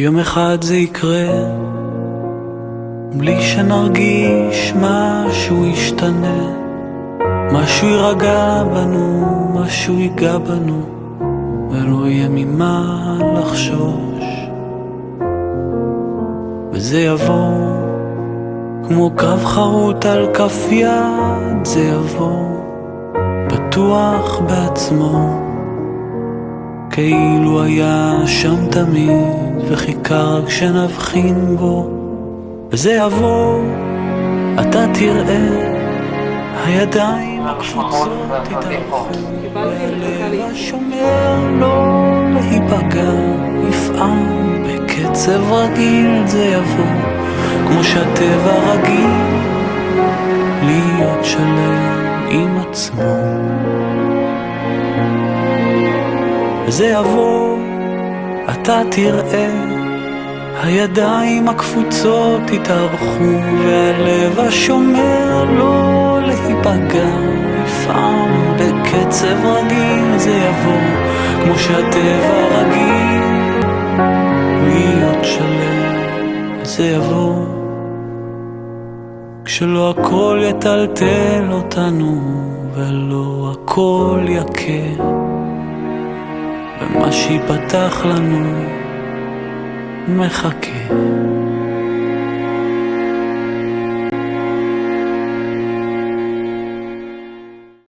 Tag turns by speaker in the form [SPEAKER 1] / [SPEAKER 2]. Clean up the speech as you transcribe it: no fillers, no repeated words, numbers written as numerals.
[SPEAKER 1] יום אחד זה יקרה, בלי שנרגיש משהו ישתנה, משהו יירגע בנו, משהו ייגע בנו, ולא יהיה ממה לחשוש. וזה יבוא כמו קרב חרוט על כף יד, זה יבוא בטוח בעצמו, כאילו היה שם תמיד וחיכה רק שנבחין בו. וזה יבוא, אתה תראה, הידיים הקפוצות יתארחו, והלב השומר לא להיפגע, יפעם בקצב רגיל. זה יבוא כמו שהטבע רגיל להיות שלם עם עצמו. וזה יבוא, אתה תראה, הידיים הקפוצות יתארחו, והלב השומר לא להיפגע, יפעם בקצב רגיל. זה יבוא כמו שהטבע רגיל להיות שלם. זה יבוא כשלא הכל יטלטל אותנו ולא הכל יקר, ומה שיפתח לנו מחכה.